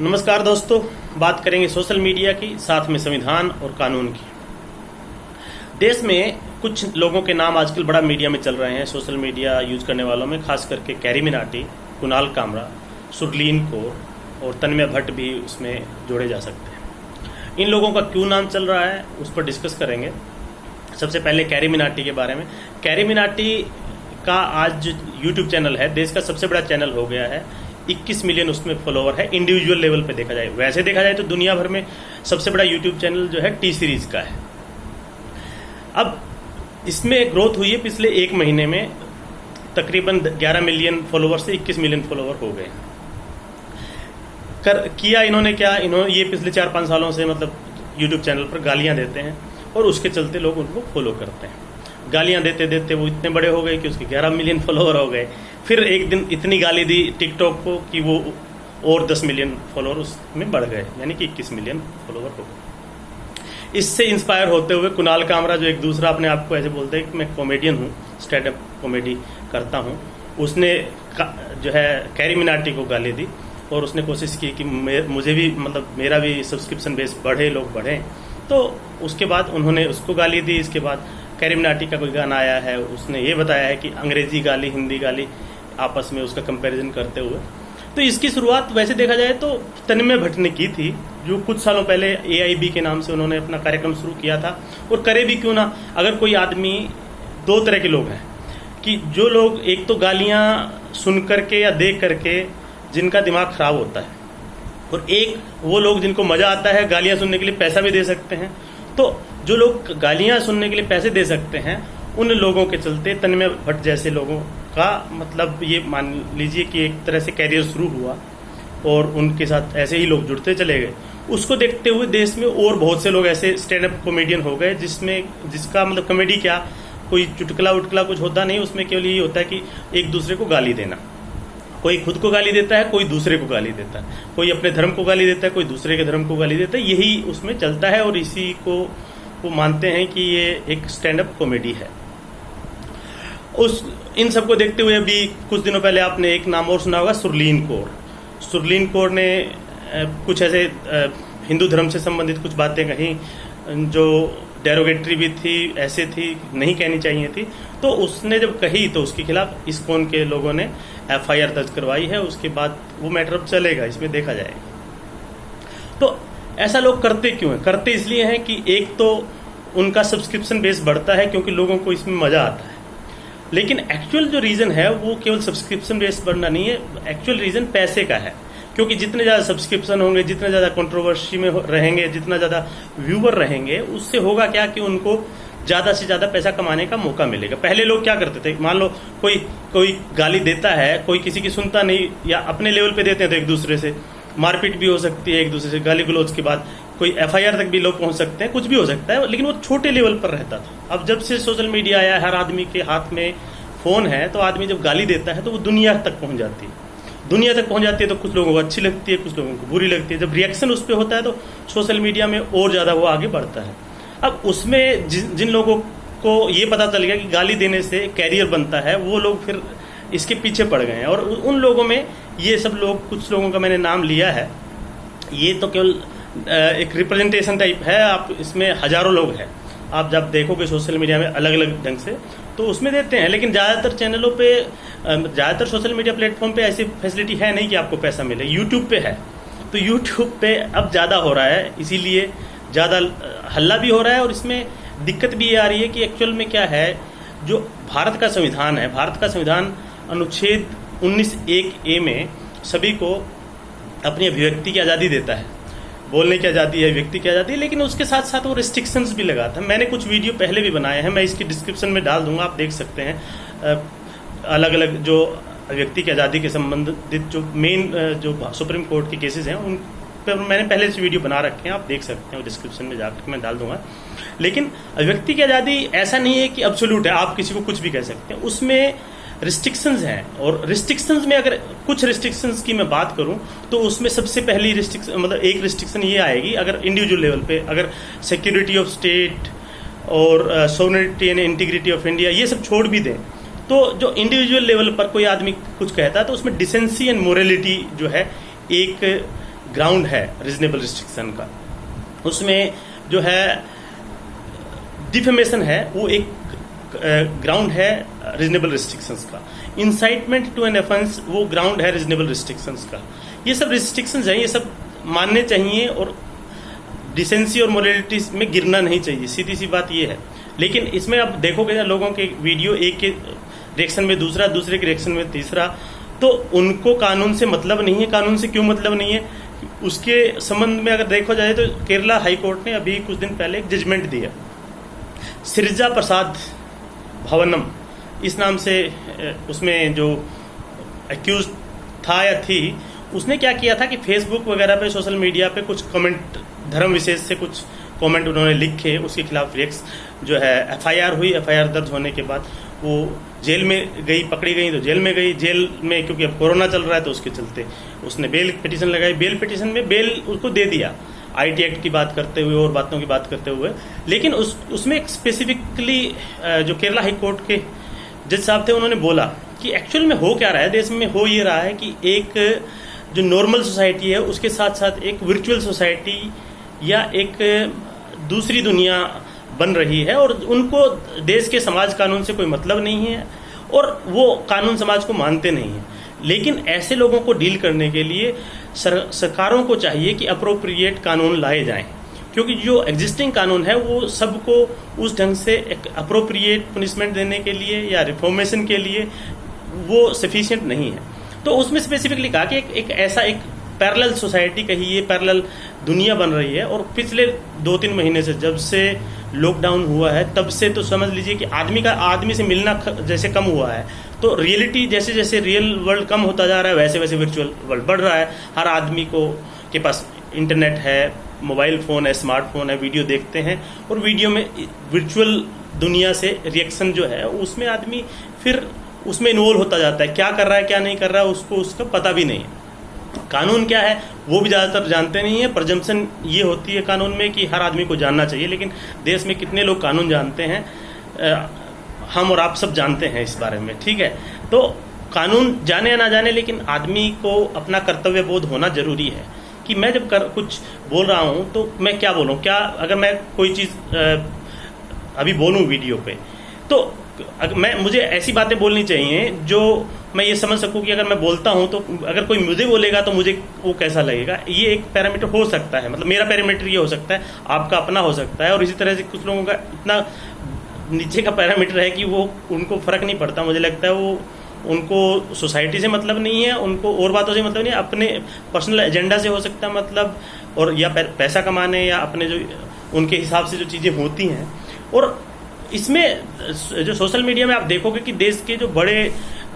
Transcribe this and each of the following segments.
नमस्कार दोस्तों, बात करेंगे सोशल मीडिया की, साथ में संविधान और कानून की। देश में कुछ लोगों के नाम आजकल बड़ा मीडिया में चल रहे हैं, सोशल मीडिया यूज करने वालों में, खास करके कैरी मिनाटी, कुणाल कामरा, सुरलीन कौर और तन्मय भट्ट भी उसमें जोड़े जा सकते हैं। इन लोगों का क्यों नाम चल रहा है उस पर डिस्कस करेंगे। सबसे पहले कैरी मिनाटी के बारे में। कैरी मिनाटी का आज जो यूट्यूब चैनल है, देश का सबसे बड़ा चैनल हो गया है। 21 मिलियन उसमें फॉलोवर है। इंडिविजुअल लेवल पे देखा जाए, वैसे देखा जाए तो दुनिया भर में सबसे बड़ा यूट्यूब चैनल जो है टी सीरीज का है। अब इसमें ग्रोथ हुई है पिछले एक महीने में, तकरीबन 11 मिलियन फॉलोवर से 21 मिलियन फॉलोवर हो गए। किया इन्होंने क्या, ये पिछले 4-5 सालों से मतलब यूट्यूब चैनल पर गालियां देते हैं और उसके चलते लोग उनको फॉलो करते हैं। गालियां देते देते वो इतने बड़े हो गए कि उसके 11 मिलियन फॉलोवर हो गए। फिर एक दिन इतनी गाली दी टिकटॉक को कि वो और 10 मिलियन फॉलोवर उसमें बढ़ गए, यानी कि 21 मिलियन फॉलोवर हो गए। इससे इंस्पायर होते हुए कुणाल कामरा, जो एक दूसरा अपने आप को ऐसे बोलते हैं कि मैं कॉमेडियन हूँ, स्टैंड अप कॉमेडी करता हूँ, उसने जो है कैरी मिनाटी को गाली दी और उसने कोशिश की कि मुझे भी मतलब मेरा भी सब्सक्रिप्शन बेस बढ़े, लोग बढ़ें। तो उसके बाद उन्होंने उसको गाली दी। इसके बाद कैरी मिनाटी का कोई गाना आया है, उसने ये बताया है कि अंग्रेजी गाली, हिंदी गाली आपस में उसका कंपैरिजन करते हुए। तो इसकी शुरुआत वैसे देखा जाए तो तन्मय भट्ट ने की थी, जो कुछ सालों पहले AIB के नाम से उन्होंने अपना कार्यक्रम शुरू किया था। और करे भी क्यों ना, अगर कोई आदमी, दो तरह के लोग हैं कि जो लोग एक तो गालियां सुन करके या देख करके जिनका दिमाग खराब होता है, और एक वो लोग जिनको मजा आता है गालियां सुनने के लिए, पैसा भी दे सकते हैं। तो जो लोग गालियां सुनने के लिए पैसे दे सकते हैं, उन लोगों के चलते तन्मय भट्ट जैसे लोगों का मतलब ये मान लीजिए कि एक तरह से कैरियर शुरू हुआ और उनके साथ ऐसे ही लोग जुड़ते चले गए। उसको देखते हुए देश में और बहुत से लोग ऐसे स्टैंड अप कॉमेडियन हो गए, जिसका मतलब कॉमेडी क्या, कोई चुटकुला उटकुला कुछ होता नहीं, उसमें केवल ये होता है कि एक दूसरे को गाली देना। कोई खुद को गाली देता है, कोई दूसरे को गाली देता है, कोई अपने धर्म को गाली देता है, कोई दूसरे के धर्म को गाली देता है। यही उसमें चलता है और इसी को वो मानते हैं कि ये एक स्टैंड अप कॉमेडी है। इन सबको देखते हुए अभी कुछ दिनों पहले आपने एक नाम और सुना होगा, सुरलीन कौर। सुरलीन कौर ने कुछ ऐसे हिंदू धर्म से संबंधित कुछ बातें कही जो डेरोगेटरी भी थी, ऐसे थी, नहीं कहनी चाहिए थी। तो उसने जब कही तो उसके खिलाफ इस्कॉन के लोगों ने FIR दर्ज करवाई है। उसके बाद वो मैटर अब चलेगा, इसमें देखा जाएगा। तो ऐसा लोग करते क्यों हैं? करते इसलिए हैं कि एक तो उनका सब्सक्रिप्शन बेस बढ़ता है क्योंकि लोगों को इसमें मजा आता है। लेकिन एक्चुअल जो रीजन है वो केवल सब्सक्रिप्शन बेस बढ़ना नहीं है, एक्चुअल रीजन पैसे का है। क्योंकि जितने ज्यादा सब्सक्रिप्शन होंगे, जितना ज्यादा कंट्रोवर्सी में रहेंगे, जितना ज्यादा व्यूवर रहेंगे, उससे होगा क्या कि उनको ज्यादा से ज्यादा पैसा कमाने का मौका मिलेगा। पहले लोग क्या करते थे, मान लो कोई गाली देता है, कोई किसी की सुनता नहीं, या अपने लेवल पे देते हैं तो एक दूसरे से मारपीट भी हो सकती है, एक दूसरे से गाली गलौज के बाद कोई FIR तक भी लोग पहुंच सकते हैं, कुछ भी हो सकता है। लेकिन वो छोटे लेवल पर रहता था। अब जब से सोशल मीडिया आया, हर आदमी के हाथ में फोन है, तो आदमी जब गाली देता है तो वो दुनिया तक पहुंच जाती है। दुनिया तक पहुंच जाती है तो कुछ लोगों को अच्छी लगती है, कुछ लोगों को बुरी लगती है। जब रिएक्शन उस पर होता है तो सोशल मीडिया में और ज्यादा वो आगे बढ़ता है। अब उसमें जिन लोगों को ये पता चल गया कि गाली देने से कैरियर बनता है, वो लोग फिर इसके पीछे पड़ गए हैं। और उन लोगों में ये सब लोग, कुछ लोगों का मैंने नाम लिया है, ये तो केवल एक रिप्रेजेंटेशन टाइप है। आप इसमें हजारों लोग हैं, आप जब देखोगे सोशल मीडिया में अलग अलग ढंग से तो उसमें देते हैं। लेकिन ज्यादातर चैनलों पे, ज्यादातर सोशल मीडिया प्लेटफॉर्म पे ऐसी फैसिलिटी है नहीं कि आपको पैसा मिले। यूट्यूब पे है, तो यूट्यूब पे अब ज्यादा हो रहा है, इसीलिए ज्यादा हल्ला भी हो रहा है। और इसमें दिक्कत भी ये आ रही है कि एक्चुअल में क्या है, जो भारत का संविधान है, भारत का संविधान अनुच्छेद 19(1)(a) में सभी को अपनी अभिव्यक्ति की आज़ादी देता है, बोलने की आज़ादी है, व्यक्ति की आज़ादी है। लेकिन उसके साथ साथ वो रिस्ट्रिक्शंस भी लगाता है। मैंने कुछ वीडियो पहले भी बनाए हैं, मैं इसकी डिस्क्रिप्शन में डाल दूंगा, आप देख सकते हैं। अलग अलग जो व्यक्ति की आज़ादी के संबंधित जो मेन जो सुप्रीम कोर्ट के केसेस हैं, उन पर मैंने पहले से वीडियो बना रखे हैं, आप देख सकते हैं, डिस्क्रिप्शन में जाकर मैं डाल दूंगा। लेकिन व्यक्ति की आज़ादी ऐसा नहीं है कि एब्सोल्यूट है, आप किसी को कुछ भी कह सकते हैं, उसमें रिस्ट्रिक्शंस हैं। और रिस्ट्रिक्शंस में अगर कुछ रिस्ट्रिक्शंस की मैं बात करूं तो उसमें सबसे पहली रिस्ट्रिक्शन, मतलब एक रिस्ट्रिक्शन ये आएगी, अगर इंडिविजुअल लेवल पे अगर सिक्योरिटी ऑफ स्टेट और sovereignty and integrity of India ये सब छोड़ भी दें, तो जो इंडिविजुअल लेवल पर कोई आदमी कुछ कहता है तो उसमें डिसेंसी एंड मोरलिटी जो है एक ग्राउंड है रीजनेबल रिस्ट्रिक्शन का, उसमें जो है डिफेमेशन है वो एक ग्राउंड है रीजनेबल रिस्ट्रिक्शंस का, इंसाइटमेंट टू एन ऑफेंस वो ग्राउंड है रीजनेबल रिस्ट्रिक्शंस का। ये सब रिस्ट्रिक्शंस हैं, ये सब मानने चाहिए और डिसेंसी और मोरालिटी में गिरना नहीं चाहिए, सीधी सी बात ये है। लेकिन इसमें आप देखोगे लोगों के वीडियो, एक के रिएक्शन में दूसरा, दूसरे के रिएक्शन में तीसरा, तो उनको कानून से मतलब नहीं है। कानून से क्यों मतलब नहीं है, उसके संबंध में अगर देखा जाए तो केरला हाई कोर्ट ने अभी कुछ दिन पहले एक जजमेंट दिया, सिरजा प्रसाद भवनम इस नाम से, उसमें जो एक्यूज था या थी, उसने क्या किया था कि फेसबुक वगैरह पे, सोशल मीडिया पे कुछ कमेंट, धर्म विशेष से कुछ कमेंट उन्होंने लिखे, उसके खिलाफ जो है एफआईआर हुई। एफआईआर दर्ज होने के बाद वो जेल में गई, पकड़ी गई तो जेल में गई। जेल में क्योंकि अब कोरोना चल रहा है तो उसके चलते उसने बेल पिटीशन लगाई, बेल पिटीशन में बेल उसको दे दिया, आईटी एक्ट की बात करते हुए और बातों की बात करते हुए। लेकिन उसमें एक स्पेसिफिकली जो केरला हाई कोर्ट के जज साहब थे उन्होंने बोला कि एक्चुअल में हो क्या रहा है देश में, हो ये रहा है कि एक जो नॉर्मल सोसाइटी है उसके साथ साथ एक वर्चुअल सोसाइटी या एक दूसरी दुनिया बन रही है, और उनको देश के समाज कानून से कोई मतलब नहीं है और वो कानून समाज को मानते नहीं है। लेकिन ऐसे लोगों को डील करने के लिए सरकारों को चाहिए कि अप्रोप्रिएट कानून लाए जाएं, क्योंकि जो एग्जिस्टिंग कानून है वो सबको उस ढंग से एक अप्रोप्रिएट पनिशमेंट देने के लिए या रिफॉर्मेशन के लिए वो सफिशिएंट नहीं है। तो उसमें स्पेसिफिकली कहा कि एक ऐसा एक पैरेलल सोसाइटी कहिए, पैरेलल दुनिया बन रही है। और पिछले 2-3 महीने से, जब से लॉकडाउन हुआ है तब से तो समझ लीजिए कि आदमी से मिलना जैसे कम हुआ है, तो रियलिटी जैसे जैसे रियल वर्ल्ड कम होता जा रहा है वैसे वैसे वर्चुअल वर्ल्ड बढ़ रहा है। हर आदमी के पास इंटरनेट है, मोबाइल फ़ोन है, स्मार्टफोन है, वीडियो देखते हैं और वीडियो में वर्चुअल दुनिया से रिएक्शन जो है उसमें आदमी फिर उसमें इन्वॉल्व होता जाता है। क्या कर रहा है क्या नहीं कर रहा है उसको उसका पता भी नहीं है। कानून क्या है वो भी ज़्यादातर जानते नहीं है। प्रजम्पशन ये होती है कानून में कि हर आदमी को जानना चाहिए, लेकिन देश में कितने लोग कानून जानते हैं, हम और आप सब जानते हैं इस बारे में, ठीक है। तो कानून जाने या ना जाने, लेकिन आदमी को अपना कर्तव्य बोध होना जरूरी है कि मैं जब कुछ बोल रहा हूँ तो मैं क्या बोलूँ। क्या अगर मैं कोई चीज़ अभी बोलूँ वीडियो पे, तो मुझे ऐसी बातें बोलनी चाहिए जो मैं ये समझ सकूं कि अगर मैं बोलता हूं तो अगर कोई मुझे बोलेगा तो मुझे वो कैसा लगेगा। ये एक पैरामीटर हो सकता है, मतलब मेरा पैरामीटर ये हो सकता है, आपका अपना हो सकता है। और इसी तरह से कुछ लोगों का इतना नीचे का पैरामीटर है कि वो उनको फर्क नहीं पड़ता। मुझे लगता है वो उनको सोसाइटी से मतलब नहीं है, उनको और बातों से मतलब नहीं है, अपने पर्सनल एजेंडा से हो सकता है मतलब, और या पैसा कमाने या अपने जो उनके हिसाब से जो चीज़ें होती हैं। और इसमें जो सोशल मीडिया में आप देखोगे कि देश के जो बड़े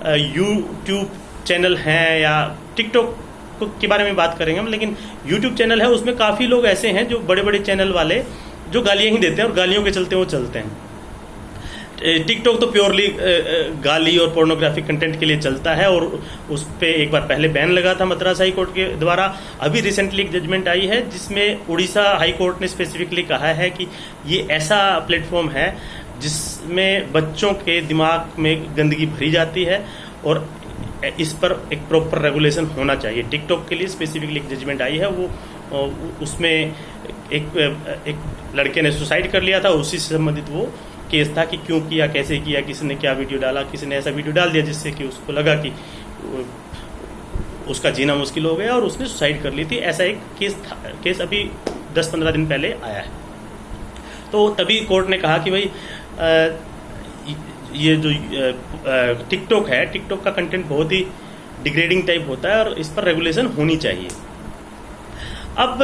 यूट्यूब चैनल हैं या टिकटॉक के बारे में बात करेंगे हम, लेकिन यूट्यूब चैनल है उसमें काफ़ी लोग ऐसे हैं जो बड़े बड़े चैनल वाले जो गालियाँ ही देते हैं और गालियों के चलते वो चलते हैं। टिकटॉक तो प्योरली गाली और पोर्नोग्राफिक कंटेंट के लिए चलता है और उस पर एक बार पहले बैन लगा था मद्रास हाई कोर्ट के द्वारा। अभी रिसेंटली एक जजमेंट आई है जिसमें उड़ीसा हाई कोर्ट ने स्पेसिफिकली कहा है कि ये ऐसा प्लेटफॉर्म है जिसमें बच्चों के दिमाग में गंदगी भरी जाती है और इस पर एक प्रॉपर रेगुलेशन होना चाहिए। टिकटॉक के लिए स्पेसिफिकली एक जजमेंट आई है, वो उसमें एक लड़के ने सुसाइड कर लिया था, उसी से संबंधित वो केस था कि क्यों किया, कैसे किया, किसी ने क्या वीडियो डाला, किसी ने ऐसा वीडियो डाल दिया जिससे कि उसको लगा कि उसका जीना मुश्किल हो गया और उसने सुसाइड कर ली थी। ऐसा एक केस अभी 10-15 दिन पहले आया है। तो तभी कोर्ट ने कहा कि भाई ये जो टिकटॉक है, टिकटॉक का कंटेंट बहुत ही डिग्रेडिंग टाइप होता है और इस पर रेगुलेशन होनी चाहिए। अब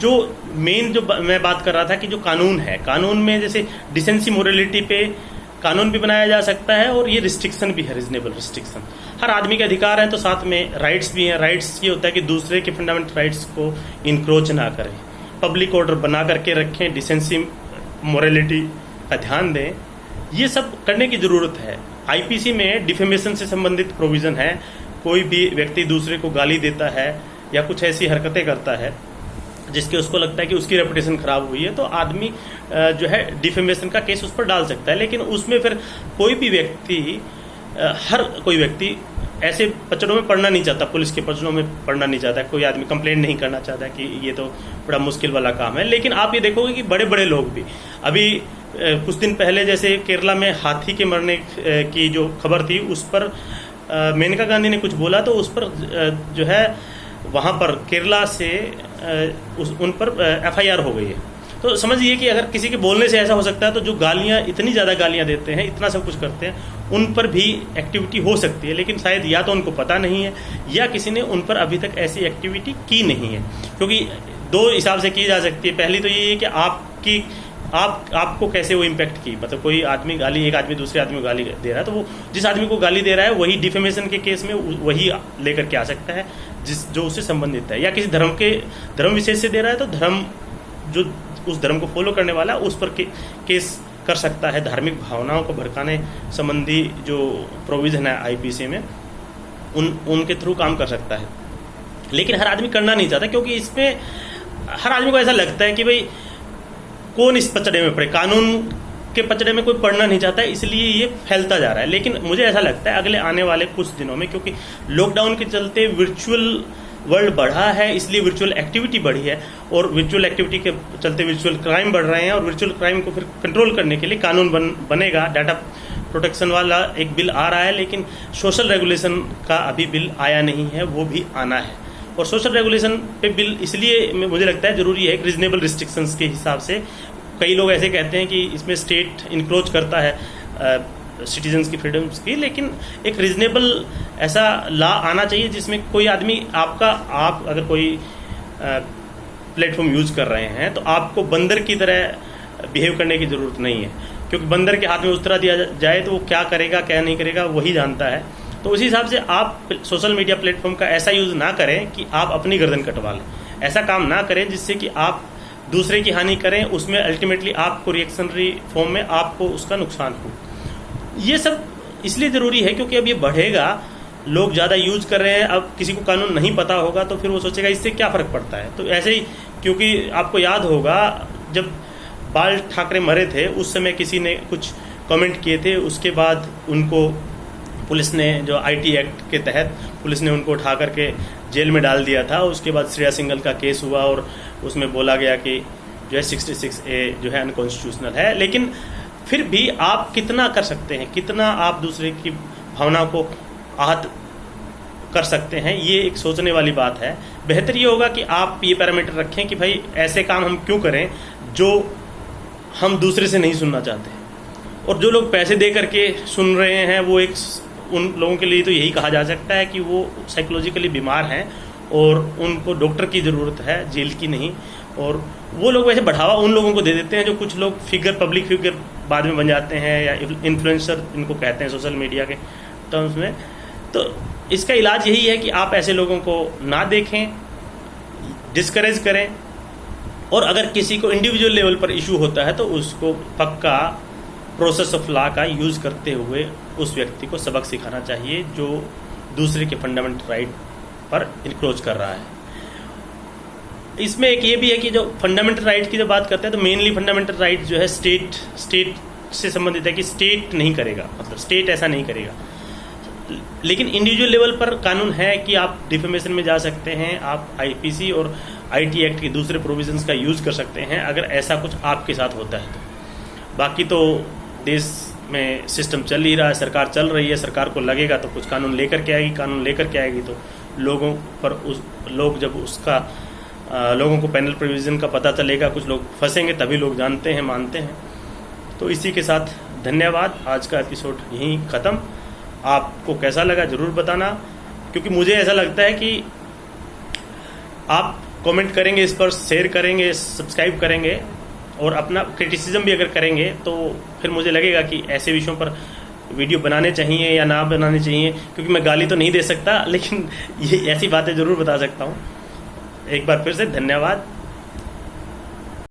जो मेन जो मैं बात कर रहा था कि जो कानून है, कानून में जैसे डिसेंसी मोरालिटी पे कानून भी बनाया जा सकता है और ये रिस्ट्रिक्शन भी है, रीजनेबल रिस्ट्रिक्शन। हर आदमी के अधिकार हैं तो साथ में राइट्स भी हैं। राइट्स ये होता है कि दूसरे के फंडामेंटल राइट्स को इंक्रोच ना करें, पब्लिक ऑर्डर बना करके रखें, डिसेंसी मोरालिटी का ध्यान दें। ये सब करने की ज़रूरत है। आईपीसी में डिफेमेशन से संबंधित प्रोविज़न है। कोई भी व्यक्ति दूसरे को गाली देता है या कुछ ऐसी हरकतें करता है जिसके उसको लगता है कि उसकी रेपुटेशन खराब हुई है, तो आदमी जो है डिफेमेशन का केस उस पर डाल सकता है। लेकिन उसमें फिर कोई भी व्यक्ति, हर कोई व्यक्ति ऐसे पचड़ों में पड़ना नहीं चाहता, पुलिस के पचड़ों में पड़ना नहीं चाहता, कोई आदमी कंप्लेंट नहीं करना चाहता कि ये तो बड़ा मुश्किल वाला काम है। लेकिन आप ये देखोगे कि बड़े बड़े लोग भी, अभी कुछ दिन पहले जैसे केरला में हाथी के मरने की जो खबर थी, उस पर मेनका गांधी ने कुछ बोला तो उस पर जो है वहाँ पर केरला से उन पर FIR हो गई है। तो समझिए कि अगर किसी के बोलने से ऐसा हो सकता है, तो जो गालियाँ, इतनी ज़्यादा गालियाँ देते हैं, इतना सब कुछ करते हैं, उन पर भी एक्टिविटी हो सकती है। लेकिन शायद या तो उनको पता नहीं है या किसी ने उन पर अभी तक ऐसी एक्टिविटी की नहीं है, क्योंकि दो हिसाब से की जा सकती है। पहली तो ये है कि आपको कैसे वो इम्पैक्ट की, मतलब कोई आदमी गाली, एक आदमी दूसरे आदमी को गाली दे रहा है, तो वो जिस आदमी को गाली दे रहा है वही डिफेमेशन के केस में वही लेकर के आ सकता है जो उससे संबंधित है। या किसी धर्म विशेष से दे रहा है तो धर्म, जो उस धर्म को फॉलो करने वाला है, उस पर केस कर सकता है। धार्मिक भावनाओं को भड़काने संबंधी जो प्रोविजन है IPC में, उनके थ्रू काम कर सकता है। लेकिन हर आदमी करना नहीं चाहता, क्योंकि इसमें हर आदमी को ऐसा लगता है कि भाई कौन इस पचड़े में पड़े, कानून के पचड़े में कोई पड़ना नहीं चाहता, इसलिए ये फैलता जा रहा है। लेकिन मुझे ऐसा लगता है अगले आने वाले कुछ दिनों में, क्योंकि लॉकडाउन के चलते वर्चुअल वर्ल्ड बढ़ा है, इसलिए वर्चुअल एक्टिविटी बढ़ी है, और वर्चुअल एक्टिविटी के चलते वर्चुअल क्राइम बढ़ रहे हैं, और वर्चुअल क्राइम को फिर कंट्रोल करने के लिए कानून बनेगा। डाटा प्रोटेक्शन वाला एक बिल आ रहा है, लेकिन सोशल रेगुलेशन का अभी बिल आया नहीं है, वो भी आना है। और सोशल रेगुलेशन पे बिल इसलिए मुझे लगता है ज़रूरी है, रीजनेबल रिस्ट्रिक्शंस के हिसाब से। कई लोग ऐसे कहते हैं कि इसमें स्टेट इनक्रोच करता है सिटीजन्स की फ्रीडम्स की, लेकिन एक रीजनेबल ऐसा लॉ आना चाहिए जिसमें कोई आदमी आप अगर कोई प्लेटफॉर्म यूज कर रहे हैं तो आपको बंदर की तरह बिहेव करने की ज़रूरत नहीं है, क्योंकि बंदर के हाथ में उस तरह दिया जाए तो वो क्या करेगा क्या नहीं करेगा वही जानता है। तो उसी हिसाब से आप सोशल मीडिया प्लेटफॉर्म का ऐसा यूज़ ना करें कि आप अपनी गर्दन कटवा लें। ऐसा काम ना करें जिससे कि आप दूसरे की हानि करें, उसमें अल्टीमेटली आपको रिएक्शनरी फॉर्म में आपको उसका नुकसान हो। ये सब इसलिए ज़रूरी है क्योंकि अब ये बढ़ेगा, लोग ज़्यादा यूज कर रहे हैं। अब किसी को कानून नहीं पता होगा तो फिर वो सोचेगा इससे क्या फ़र्क पड़ता है। तो ऐसे ही, क्योंकि आपको याद होगा जब बाल ठाकरे मरे थे उस समय किसी ने कुछ कमेंट किए थे, उसके बाद उनको पुलिस ने जो IT एक्ट के तहत पुलिस ने उनको उठा करके जेल में डाल दिया था। उसके बाद श्रेया सिंघल का केस हुआ और उसमें बोला गया कि जो है 66A जो है अनकॉन्स्टिट्यूशनल है। लेकिन फिर भी आप कितना कर सकते हैं, कितना आप दूसरे की भावना को आहत कर सकते हैं, ये एक सोचने वाली बात है। बेहतर ये होगा कि आप ये पैरामीटर रखें कि भाई ऐसे काम हम क्यों करें जो हम दूसरे से नहीं सुनना चाहते। और जो लोग पैसे दे करके सुन रहे हैं वो उन लोगों के लिए तो यही कहा जा सकता है कि वो साइकोलॉजिकली बीमार हैं और उनको डॉक्टर की ज़रूरत है, जेल की नहीं। और वो लोग वैसे बढ़ावा उन लोगों को दे देते हैं जो कुछ लोग पब्लिक फिगर बाद में बन जाते हैं, या इन्फ्लुएंसर इनको कहते हैं सोशल मीडिया के टर्म्स में। तो इसका इलाज यही है कि आप ऐसे लोगों को ना देखें, डिस्करेज करें, और अगर किसी को इंडिविजुअल लेवल पर इशू होता है तो उसको पक्का प्रोसेस ऑफ लॉ का यूज़ करते हुए उस व्यक्ति को सबक सिखाना चाहिए जो दूसरे के फंडामेंटल राइट पर इनक्रोच कर रहा है। इसमें एक ये भी है कि जो फंडामेंटल राइट की जब बात करते हैं तो मेनली फंडामेंटल राइट जो है स्टेट से संबंधित है कि स्टेट नहीं करेगा, मतलब स्टेट ऐसा नहीं करेगा। लेकिन इंडिविजुअल लेवल पर कानून है कि आप डिफेमेशन में जा सकते हैं, आप IPC और IT एक्ट के दूसरे प्रोविजंस का यूज़ कर सकते हैं अगर ऐसा कुछ आपके साथ होता है तो। बाकी तो देश में सिस्टम चल ही रहा है, सरकार चल रही है, सरकार को लगेगा तो कुछ कानून लेकर के आएगी, कानून लेकर के आएगी तो लोगों पर लोगों को पैनल प्रोविज़न का पता चलेगा, कुछ लोग फंसेंगे तभी लोग जानते हैं, मानते हैं। तो इसी के साथ धन्यवाद, आज का एपिसोड यहीं ख़त्म। आपको कैसा लगा ज़रूर बताना, क्योंकि मुझे ऐसा लगता है कि आप कमेंट करेंगे, इस पर शेयर करेंगे, सब्सक्राइब करेंगे और अपना क्रिटिसिज्म भी अगर करेंगे तो फिर मुझे लगेगा कि ऐसे विषयों पर वीडियो बनाने चाहिए या ना बनाने चाहिए। क्योंकि मैं गाली तो नहीं दे सकता, लेकिन ये ऐसी बातें ज़रूर बता सकता हूँ। एक बार फिर से धन्यवाद।